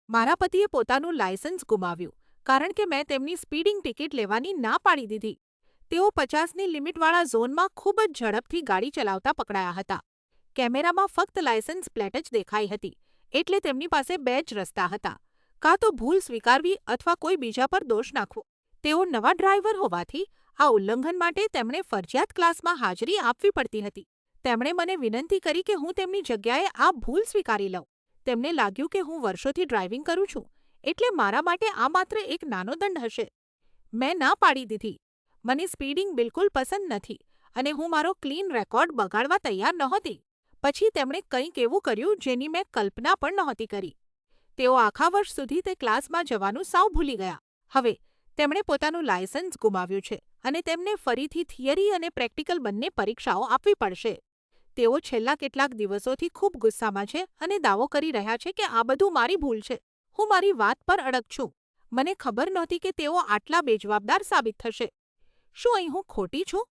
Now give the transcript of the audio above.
મારા પતિએ પોતાનું લાયસન્સ ગુમાવ્યું કારણ કે મેં તેમની સ્પીડિંગ ટિકિટ લેવાની ના પાડી દીધી. તેઓ 50ની લિમિટવાળા ઝોનમાં ખૂબ જ ઝડપથી ગાડી ચલાવતા પકડાયા હતા. કેમેરામાં ફક્ત લાયસન્સ પ્લેટ જ દેખાઈ હતી, એટલે તેમની પાસે બે જ રસ્તા હતા. કાં તો ભૂલ સ્વીકારવી અથવા કોઈ બીજા પર દોષ નાખવો. તેઓ નવા ડ્રાઈવર હોવાથી આ ઉલ્લંઘન માટે તેમણે ફરજિયાત ક્લાસમાં હાજરી આપવી પડતી હતી. તેમણે મને વિનંતી કરી કે હું તેમની જગ્યાએ આ ભૂલ સ્વીકારી લઉં. તેમને લાગ્યું કે હું વર્ષોથી ડ્રાઇવિંગ કરું છું, એટલે મારા માટે આ માત્ર એક નાનો દંડ હશે. મેં ના પાડી દીધી. મને સ્પીડિંગ બિલકુલ પસંદ નથી અને હું મારો ક્લીન રેકોર્ડ બગાડવા તૈયાર નહોતી. પછી તેમણે કંઈક એવું કર્યું જેની મેં કલ્પના પણ નહોતી કરી. તેઓ આખા વર્ષ સુધી તે ક્લાસમાં જવાનું સાવ ભૂલી ગયા. હવે, તેમણે પોતાનું લાયસન્સ ગુમાવ્યું છે અને તેમને ફરીથી થિયરી અને પ્રેક્ટિકલ બંને પરીક્ષાઓ આપવી પડશે. તેઓ છેલ્લા કેટલાક દિવસોથી ખૂબ ગુસ્સામાં છે અને દાવો કરી રહ્યા છે કે આ બધું મારી ભૂલ છે. હું મારી વાત પર અડગ છું. મને ખબર નહોતી કે તેઓ આટલા બેજવાબદાર સાબિત થશે. શું અહીં હું ખોટી છું?